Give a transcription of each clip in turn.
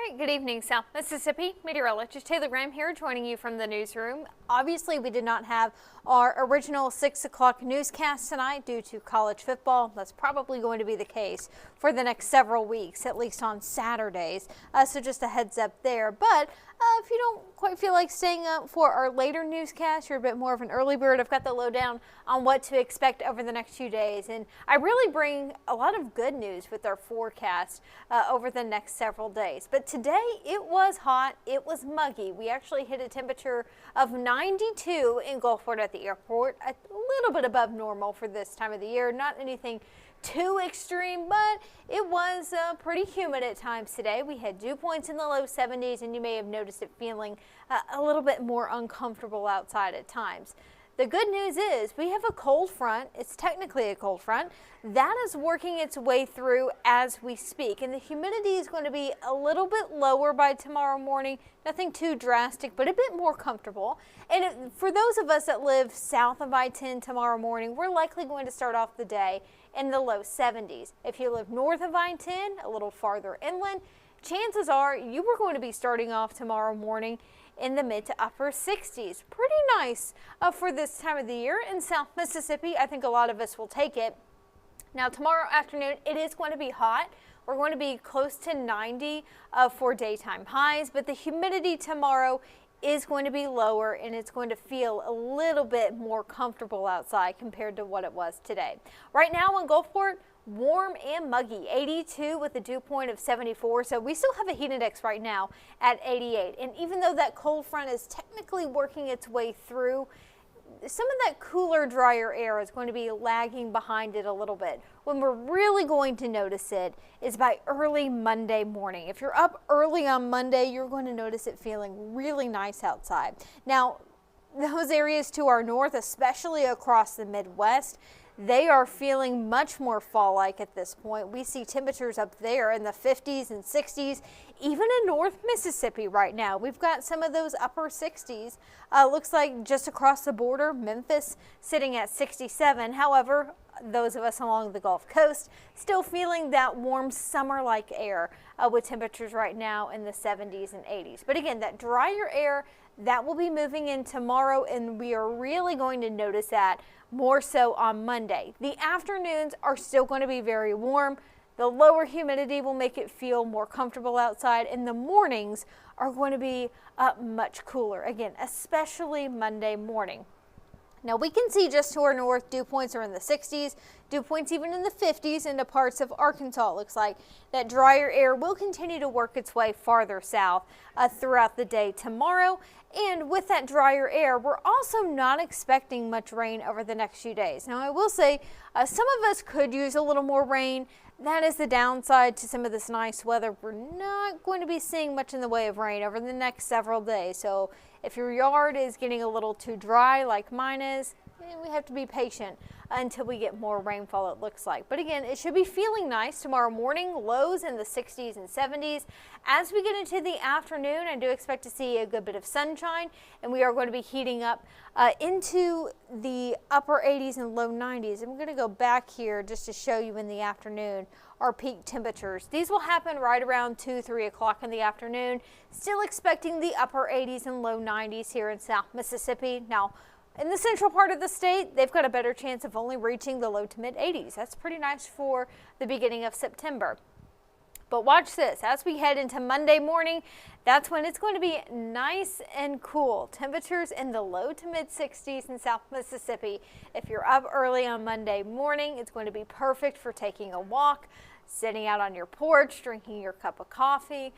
right, good evening, South Mississippi. Meteorologist Taylor Graham here, joining you from the newsroom. Obviously, we did not have our original 6 o'clock newscast tonight due to college football. That's probably going to be the case for the next several weeks, at least on Saturdays. So just a heads up there. But if you don't quite feel like staying up for our later newscast, you're a bit more of an early bird. I've got the lowdown on what to expect over the next few days. And I really bring a lot of good news with our forecast over the next several days. But today it was hot, it was muggy. We actually hit a temperature of 92 in Gulfport at the airport, a little bit above normal for this time of the year. Not anything too extreme, but it was pretty humid at times today. We had dew points in the low 70s, and you may have noticed it feeling a little bit more uncomfortable outside at times. The good news is we have a cold front. It's technically a cold front that is working its way through as we speak, and the humidity is going to be a little bit lower by tomorrow morning. Nothing too drastic, but a bit more comfortable. And for those of us that live south of I-10 tomorrow morning, we're likely going to start off the day in the low 70s. If you live north of I-10, a little farther inland, chances are you are going to be starting off tomorrow morning in the mid to upper 60s. Pretty nice for this time of the year in South Mississippi. I think a lot of us will take it. Now tomorrow afternoon, it is going to be hot. We're going to be close to 90 for daytime highs, but the humidity tomorrow is going to be lower, and it's going to feel a little bit more comfortable outside compared to what it was today. Right now in Gulfport, warm and muggy, 82 with a dew point of 74. So we still have a heat index right now at 88. And even though that cold front is technically working its way through, some of that cooler, drier air is going to be lagging behind it a little bit. When we're really going to notice it is by early Monday morning. If you're up early on Monday, you're going to notice it feeling really nice outside. Now, those areas to our north, especially across the Midwest, they are feeling much more fall-like at this point. We see temperatures up there in the 50s and 60s, even in North Mississippi right now. We've got some of those upper 60s. Looks like just across the border, Memphis sitting at 67. However, those of us along the Gulf Coast still feeling that warm summer-like air with temperatures right now in the 70s and 80s. But again, that drier air, that will be moving in tomorrow, and we are really going to notice that more so on Monday. The afternoons are still going to be very warm. The lower humidity will make it feel more comfortable outside, and the mornings are going to be much cooler, again, especially Monday morning. Now we can see just to our north, dew points are in the 60s, dew points even in the 50s into parts of Arkansas. It looks like that drier air will continue to work its way farther south throughout the day tomorrow. And with that drier air, we're also not expecting much rain over the next few days. Now I will say some of us could use a little more rain. That is the downside to some of this nice weather. We're not going to be seeing much in the way of rain over the next several days. So if your yard is getting a little too dry like mine is, we have to be patient until we get more rainfall, it looks like. But again, it should be feeling nice tomorrow morning, lows in the 60s and 70s. As we get into the afternoon, I do expect to see a good bit of sunshine, and we are going to be heating up into the upper 80s and low 90s. I'm going to go back here just to show you in the afternoon our peak temperatures. These will happen right around 2, 3 o'clock in the afternoon. Still expecting the upper 80s and low 90s here in South Mississippi. Now, in the central part of the state, they've got a better chance of only reaching the low to mid 80s. That's pretty nice for the beginning of September. But watch this, as we head into Monday morning, that's when it's going to be nice and cool. Temperatures in the low to mid 60s in South Mississippi. If you're up early on Monday morning, it's going to be perfect for taking a walk, sitting out on your porch, drinking your cup of coffee.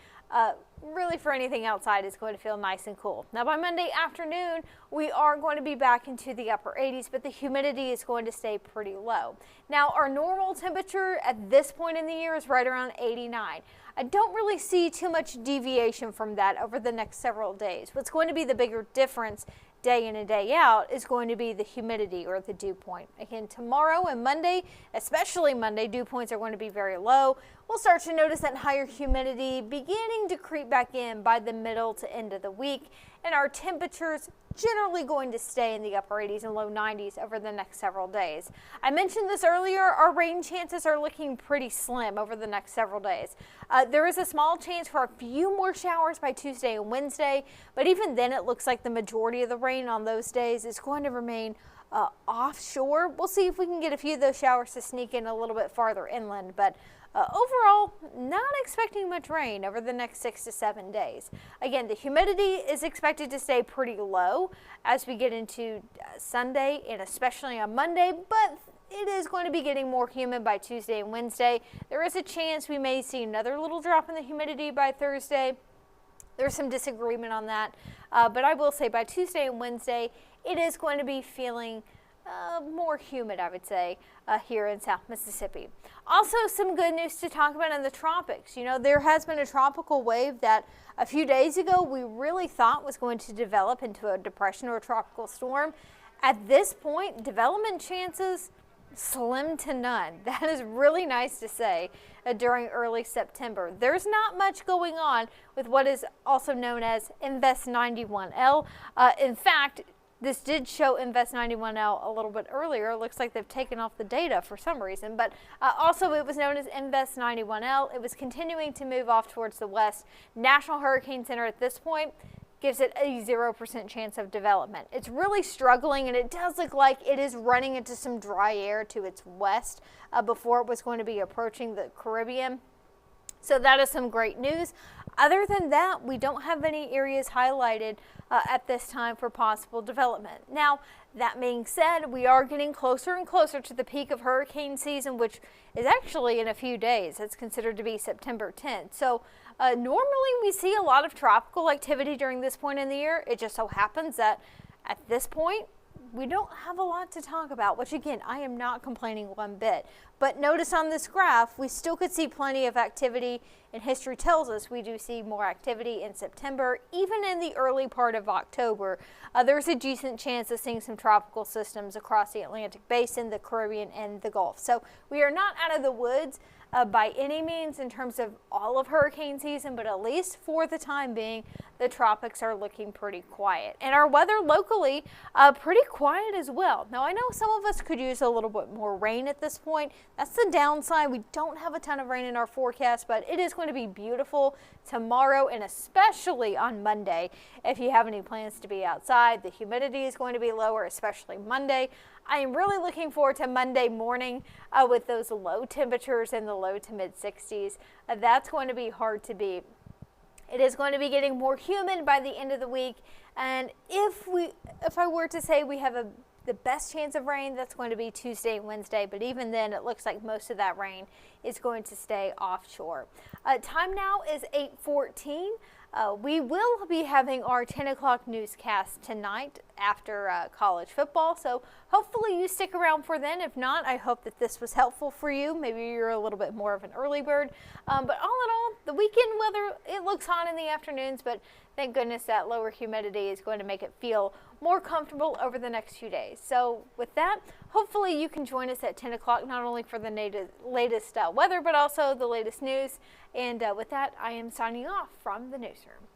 Really for anything outside, it's going to feel nice and cool. Now by Monday afternoon, we are going to be back into the upper 80s, but the humidity is going to stay pretty low. Now our normal temperature at this point in the year is right around 89. I don't really see too much deviation from that over the next several days. What's going to be the bigger difference day in and day out is going to be the humidity or the dew point. Again, tomorrow and Monday, especially Monday, dew points are going to be very low. We'll start to notice that higher humidity beginning to creep back in by the middle to end of the week, and our temperatures generally going to stay in the upper 80s and low 90s over the next several days. I mentioned this earlier, our rain chances are looking pretty slim over the next several days. There is a small chance for a few more showers by Tuesday and Wednesday, but even then it looks like the majority of the rain on those days is going to remain offshore. We'll see if we can get a few of those showers to sneak in a little bit farther inland, but overall, not expecting much rain over the next 6 to 7 days. Again, the humidity is expected to stay pretty low as we get into Sunday and especially on Monday, but it is going to be getting more humid by Tuesday and Wednesday. There is a chance we may see another little drop in the humidity by Thursday. There's some disagreement on that, but I will say by Tuesday and Wednesday, it is going to be feeling more humid, I would say, here in South Mississippi. Also, some good news to talk about in the tropics. You know, there has been a tropical wave that a few days ago we really thought was going to develop into a depression or a tropical storm. At this point, development chances slim to none. That is really nice to say during early September. There's not much going on with what is also known as Invest 91L. In fact, this did show Invest 91L a little bit earlier. It looks like they've taken off the data for some reason, but also it was known as Invest 91L. It was continuing to move off towards the west. National Hurricane Center at this point gives it a 0% chance of development. It's really struggling, and it does look like it is running into some dry air to its west before it was going to be approaching the Caribbean. So that is some great news. Other than that, we don't have any areas highlighted at this time for possible development. Now, that being said, we are getting closer and closer to the peak of hurricane season, which is actually in a few days. It's considered to be September 10th. So normally we see a lot of tropical activity during this point in the year. It just so happens that at this point, we don't have a lot to talk about, which again, I am not complaining one bit. But notice on this graph, we still could see plenty of activity, and history tells us we do see more activity in September, even in the early part of October. There's a decent chance of seeing some tropical systems across the Atlantic Basin, the Caribbean, and the Gulf. So we are not out of the woods by any means in terms of all of hurricane season, but at least for the time being, the tropics are looking pretty quiet. And our weather locally, pretty quiet as well. Now, I know some of us could use a little bit more rain at this point. That's the downside. We don't have a ton of rain in our forecast, but it is going to be beautiful tomorrow and especially on Monday. If you have any plans to be outside, the humidity is going to be lower, especially Monday. I am really looking forward to Monday morning with those low temperatures in the low to mid 60s. That's going to be hard to beat. It is going to be getting more humid by the end of the week, and if I were to say we have the best chance of rain, that's going to be Tuesday and Wednesday, but even then it looks like most of that rain is going to stay offshore. Time now is 8:14. We will be having our 10 o'clock newscast tonight after college football, so hopefully you stick around for then. If not, I hope that this was helpful for you. Maybe you're a little bit more of an early bird, but all in all, the weekend weather, it looks hot in the afternoons, but thank goodness that lower humidity is going to make it feel more comfortable over the next few days. So with that, hopefully you can join us at 10 o'clock, not only for the latest weather, but also the latest news. And with that, I am signing off from the newsroom.